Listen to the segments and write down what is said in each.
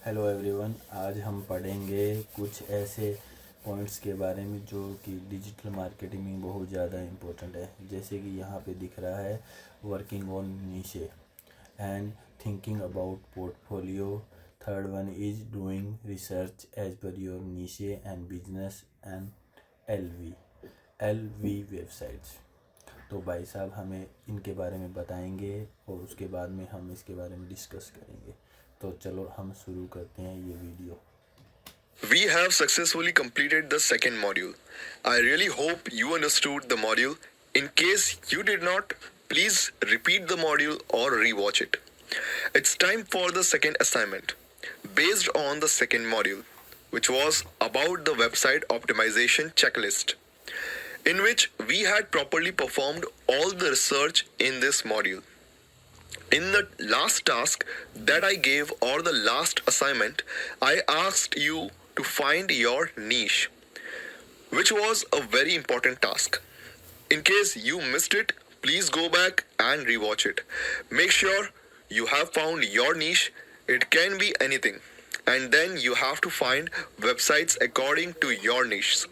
Hello everyone, आज हम पढ़ेंगे कुछ ऐसे पॉइंट्स के बारे में जो कि डिजिटल मार्केटिंग में बहुत ज़्यादा इम्पोर्टेंट है। जैसे कि यहाँ पे दिख रहा है working on niche and thinking about portfolio. Third one is doing research as per your niche and business and L V websites. तो भाई साहब हमें इनके बारे में बताएंगे और उसके बाद में हम इसके बारे में डिस्कस करेंगे। तो चलो हम शुरू करते हैं ये video. We have successfully completed the second module. I really hope you understood the module. In case you did not, please repeat the module or rewatch it. It's time for the second assignment. Based on the second module, which was about the website optimization checklist, in which we had properly performed all the research in this module. In the last task that I gave, or the last assignment, I asked you to find your niche, which was a very important task. In case you missed it, please go back and rewatch it. Make sure you have found your niche. It can be anything. And then you have to find websites according to your niche.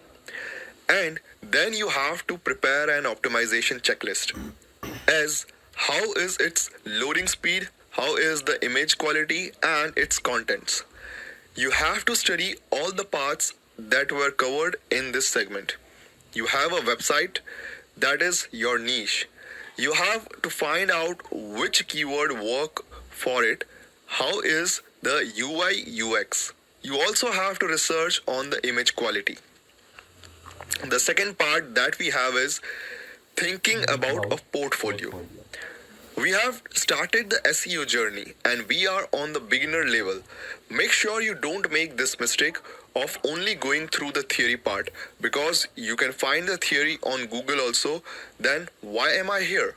And then you have to prepare an optimization checklist. As how is its loading speed, how is the image quality, and its contents. You have to study all the parts that were covered in this segment. You have a website, that is your niche. You have to find out which keyword work for it. How is the UI UX? You also have to research on the image quality. The second part that we have is thinking about a portfolio. We have started the SEO journey and we are on the beginner level. Make sure you don't make this mistake of only going through the theory part, because you can find the theory on Google also. Then why am I here?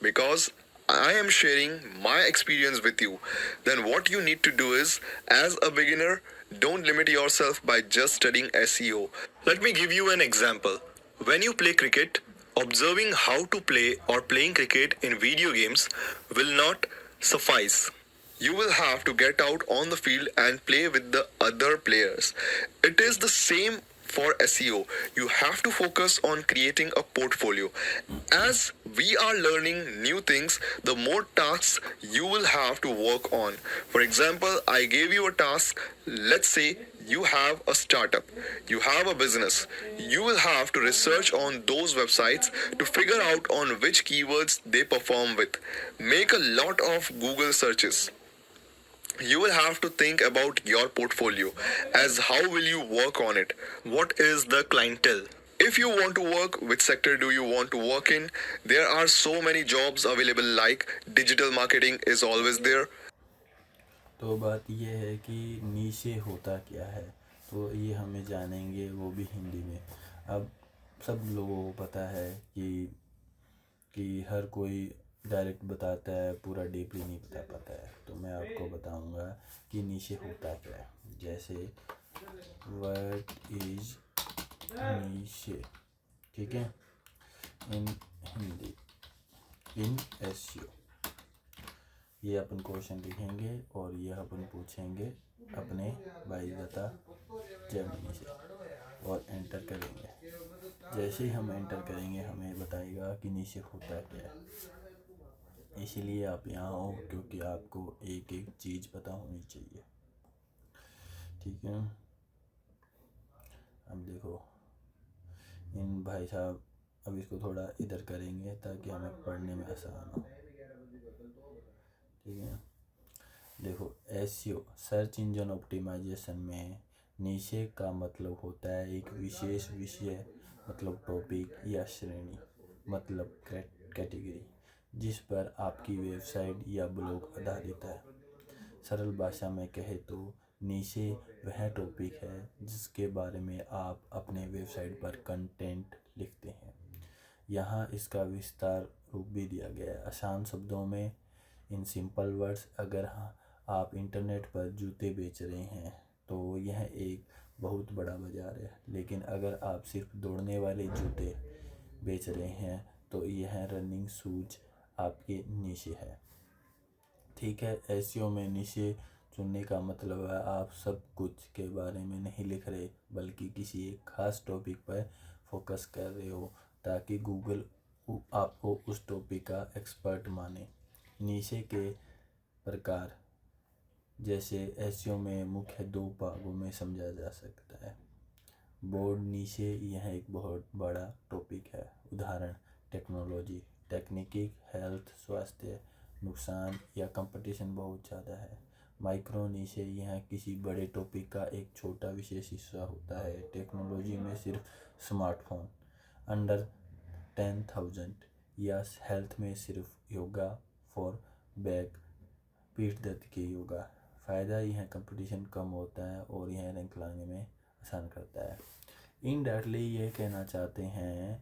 Because I am sharing my experience with you. Then what you need to do is, as a beginner, don't limit yourself by just studying SEO. Let me give you an example. When you play cricket, observing how to play or playing cricket in video games will not suffice. You will have to get out on the field and play with the other players. It is the same for SEO. You have to focus on creating a portfolio. As we are learning new things, the more tasks you will have to work on. For example, I gave you a task. Let's say you have a startup, you have a business. You will have to research on those websites to figure out on which keywords they perform with. Make a lot of Google searches. You will have to think about your portfolio, as how will you work on it? What is the clientele? If you want to work, which sector do you want to work in? There are so many jobs available, like digital marketing is always there. तो बात ये है कि नीशे होता क्या है, तो ये हमें जानेंगे, वो भी हिंदी में। अब सब लोगों को पता है कि हर कोई डायरेक्ट बताता है, पूरा डीपली नहीं बता पाता है। तो मैं आपको बताऊंगा कि नीशे होता क्या है। जैसे व्हाट इज नीशे, ठीक है, इन हिंदी, इन एसईओ। ये अपन क्वेश्चन लिखेंगे और ये अपन पूछेंगे अपने बायोडाटा जेमिनी से और एंटर करेंगे। जैसे ही हम एंटर करेंगे हमें बताएगा कि नीचे होता क्या है। इसीलिए आप यहाँ हो क्योंकि आपको एक एक चीज़ पता होनी चाहिए, ठीक है। अब देखो इन भाई साहब, अब इसको थोड़ा इधर करेंगे ताकि हमें पढ़ने में आसान हो, ठीक है। देखो एसईओ सर्च इंजन ऑप्टिमाइजेशन में नीशे का मतलब होता है एक विशेष विषय, मतलब टॉपिक या श्रेणी, मतलब कैटेगरी, जिस पर आपकी वेबसाइट या ब्लॉग आधारित है। सरल भाषा में कहे तो नीशे वह टॉपिक है जिसके बारे में आप अपने वेबसाइट पर कंटेंट लिखते हैं। यहाँ इसका विस्तार रूप भी दिया गया है। आसान शब्दों में, इन सिंपल वर्ड्स, अगर आप इंटरनेट पर जूते बेच रहे हैं तो यह एक बहुत बड़ा बाज़ार है। लेकिन अगर आप सिर्फ दौड़ने वाले जूते बेच रहे हैं तो यह रनिंग शूज आपके नीचे है, ठीक है। एसईओ में नीचे चुनने का मतलब है आप सब कुछ के बारे में नहीं लिख रहे, बल्कि किसी एक खास टॉपिक पर फोकस कर रहे हो ताकि गूगल आपको उस टॉपिक का एक्सपर्ट माने। नीचे के प्रकार जैसे एसईओ में मुख्य दो भागों में समझा जा सकता है। बोर्ड नीचे यह एक बहुत बड़ा टॉपिक है। उदाहरण टेक्नोलॉजी, तकनीकी, हेल्थ, स्वास्थ्य, नुकसान या कंपटीशन बहुत ज़्यादा है। माइक्रो नीचे यह किसी बड़े टॉपिक का एक छोटा विशेष हिस्सा होता है। टेक्नोलॉजी में सिर्फ स्मार्टफोन अंडर 10,000 या हेल्थ में सिर्फ योगा फॉर बैक पीठ दर्द के योगा। फ़ायदा यह कंपटीशन कम होता है और यह रैंक लाने में आसान करता है। इनडायरेक्टली ये कहना चाहते हैं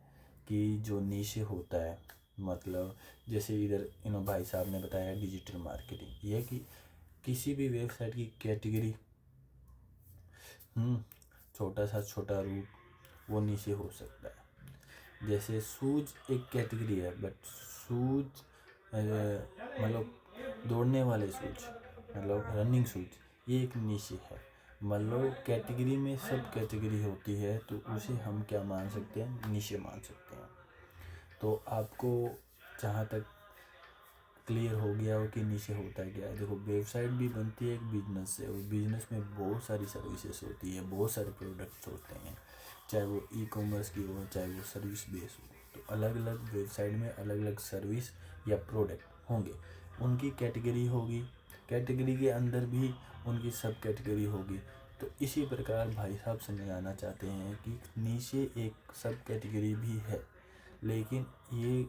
कि जो नीचे होता है, मतलब जैसे इधर इन भाई साहब ने बताया डिजिटल मार्केटिंग, यह कि किसी भी वेबसाइट की कैटेगरी छोटा सा छोटा रूप वो नीचे हो सकता है। जैसे शूज एक कैटेगरी है, बट शूज मतलब दौड़ने वाले शूज, मतलब रनिंग शूज, ये एक नीचे है। मतलब कैटेगरी में सब कैटेगरी होती है, तो उसे हम क्या मान सकते हैं, नीचे मान सकते हैं। तो आपको जहाँ तक क्लियर हो गया हो कि नीचे होता क्या है। देखो, वेबसाइट भी बनती है एक बिजनेस से, और बिजनेस में बहुत सारी सर्विसेज होती है, बहुत सारे प्रोडक्ट्स होते हैं, चाहे वो ई कॉमर्स की हो, चाहे वो सर्विस बेस हो। तो अलग अलग वेबसाइट में अलग अलग सर्विस या प्रोडक्ट होंगे, उनकी कैटेगरी होगी, कैटेगरी के अंदर भी उनकी सब कैटेगरी होगी। तो इसी प्रकार भाई साहब समझाना चाहते हैं कि नीचे एक सब कैटेगरी भी है, लेकिन ये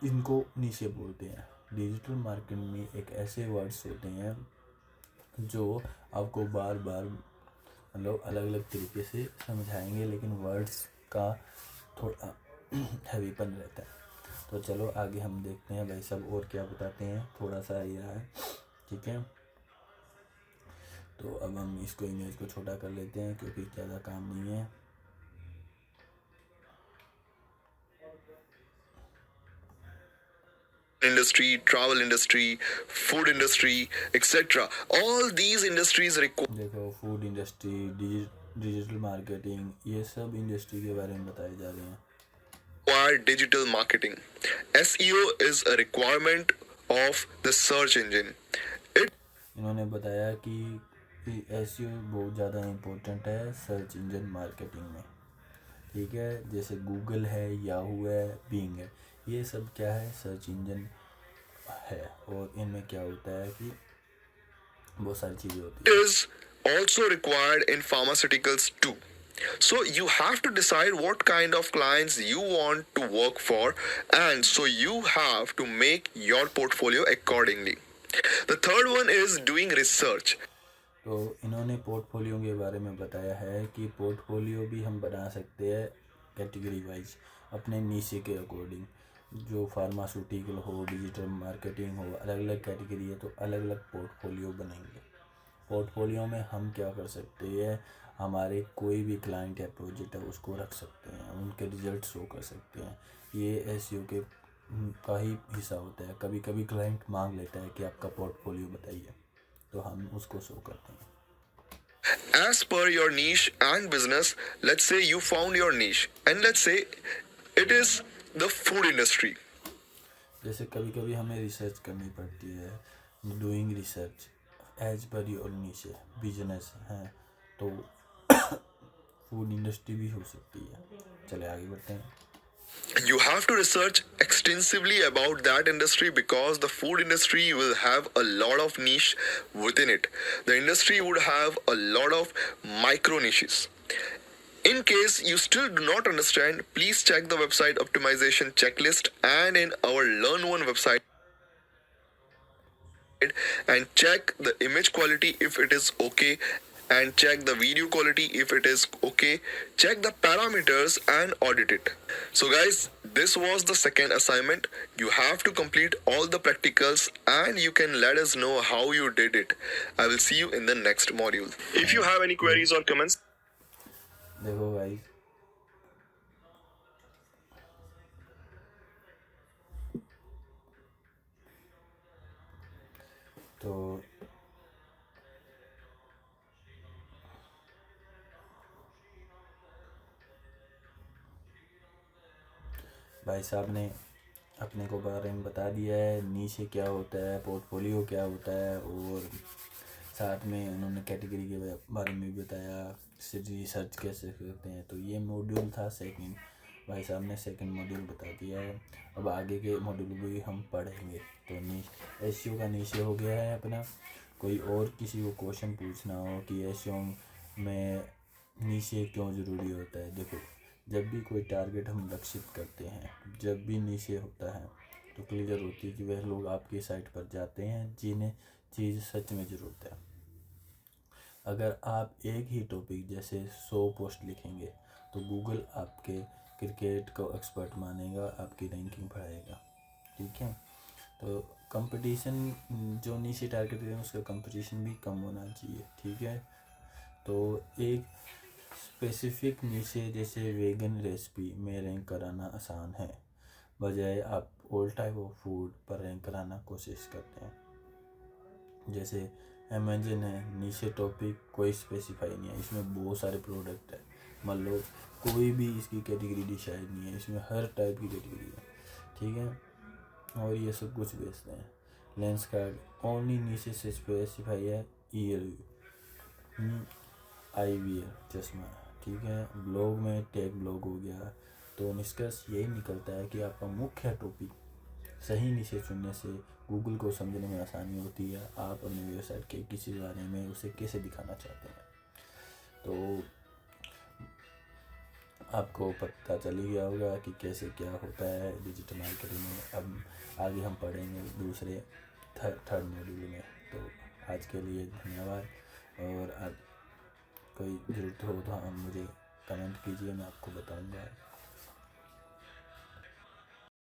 इनको नीचे बोलते हैं। डिजिटल मार्केटिंग में एक ऐसे वर्ड्स होते हैं जो आपको बार बार मतलब अलग अलग तरीके से समझाएंगे, लेकिन वर्ड्स का थोड़ा हैवीपन रहता है। तो चलो आगे हम देखते हैं भाई सब और क्या बताते हैं। थोड़ा सा यह है, ठीक है। तो अब हम इसको इमेज को छोटा कर लेते हैं क्योंकि ज़्यादा काम नहीं है। Industry, travel industry, food industry, etc. All these industries require देखो, फूड इंडस्ट्री, डिजिटल मार्केटिंग, ये सब इंडस्ट्री के बारे में बताए जा रहे हैं। digital marketing. SEO is a requirement of the search engine. इन्होंने बताया कि एसईओ बहुत ज़्यादा इम्पोर्टेंट है सर्च इंजन मार्केटिंग में, ठीक है। जैसे गूगल है, याहू है, बिंग है, ये सब क्या है, सर्च इंजन है। और इनमें क्या होता है कि बहुत सारी चीज़ें होती It is also required in pharmaceuticals too. So you have to decide what kind of clients you want to work for, and so you have to make your portfolio accordingly. The third one is doing research. तो इन्होंने portfolio के बारे में बताया है कि portfolio भी हम बना सकते हैं कैटेगरी वाइज अपने नीचे के अकॉर्डिंग। जो फार्मास्यूटिकल हो, डिजिटल मार्केटिंग हो, अलग अलग कैटेगरी है, तो अलग अलग पोर्टफोलियो बनेंगे। पोर्टफोलियो में हम क्या कर सकते हैं, हमारे कोई भी क्लाइंट या प्रोजेक्ट है उसको रख सकते हैं, उनके रिजल्ट शो कर सकते हैं। ये एसईओ के का ही हिस्सा होता है। कभी कभी क्लाइंट मांग लेता है कि आपका पोर्टफोलियो बताइए, तो हम उसको शो करते हैं। As per your niche and business, let's say you found your niche, and let's say it is the food industry. जैसे कभी कभी हमें रिसर्च करनी पड़ती है, doing research as per your niche business है, तो फूड इंडस्ट्री भी हो सकती है। चले आगे बढ़ते हैं। You have to research extensively about that industry because the food industry will have a lot of niche within it. The industry would have a lot of micro niches. In case you still do not understand, please check the website optimization checklist and in our Learn One website and check the image quality if it is okay, and check the video quality if it is okay, check the parameters and audit it. So guys, this was the second assignment. You have to complete all the practicals and you can let us know how you did it. I will see you in the next module. If you have any queries or comments, देखो भाई, तो भाई साहब ने अपने को बारे में बता दिया है, नीचे क्या होता है, पोर्टफोलियो क्या होता है, और साथ में उन्होंने कैटेगरी के बारे में भी बताया, रिसर्च कैसे करते हैं। तो ये मॉड्यूल था सेकंड, भाई साहब ने सेकंड मॉड्यूल बता दिया है। अब आगे के मॉड्यूल भी हम पढ़ेंगे। तो एसईओ का नीचे हो गया है अपना। कोई और किसी को क्वेश्चन पूछना हो कि एसईओ में नीचे क्यों ज़रूरी होता है, देखो जब भी कोई टारगेट हम लक्षित करते हैं, जब भी नीचे होता है तो क्लियर होती है कि वह लोग आपकी साइट पर जाते हैं जिन्हें चीज़ सच में ज़रूरत है। अगर आप एक ही टॉपिक जैसे 100 पोस्ट लिखेंगे तो गूगल आपके क्रिकेट को एक्सपर्ट मानेगा, आपकी रैंकिंग बढ़ाएगा। ठीक है, तो कंपटीशन जो नीचे टारगेट करें उसका कंपटीशन भी कम होना चाहिए। ठीक है, तो एक स्पेसिफिक नीचे जैसे वेगन रेसिपी में रैंक कराना आसान है, बजाय आप ऑल टाइप ऑफ फूड पर रैंक कराना कोशिश करते हैं। जैसे अमेजन है, नीचे टॉपिक कोई स्पेसिफाई नहीं है, इसमें बहुत सारे प्रोडक्ट है, मान लो कोई भी इसकी कैटेगरी डिसाइड नहीं है, इसमें हर टाइप की कैटेगरी है। ठीक है, और ये सब कुछ बेचते हैं। लेंस कार्ड ओनली नीचे से स्पेसिफाई है, ईयर आई वियर चश्मा। ठीक है, ब्लॉग में टेक ब्लॉग हो गया। तो निष्कर्ष यही निकलता है कि आपका मुख्य टॉपिक सही नीचे चुनने से गूगल को समझने में आसानी होती है। आप अपने वेबसाइट के किसी बारे में उसे कैसे दिखाना चाहते हैं, तो आपको पता चल ही गया होगा कि कैसे क्या होता है डिजिटल मार्केटिंग में। अब आगे हम पढ़ेंगे दूसरे थर्ड मॉड्यूल में। तो आज के लिए धन्यवाद, और आप कोई ज़रूरत हो तो हम मुझे कमेंट कीजिए, मैं आपको बताऊंगा।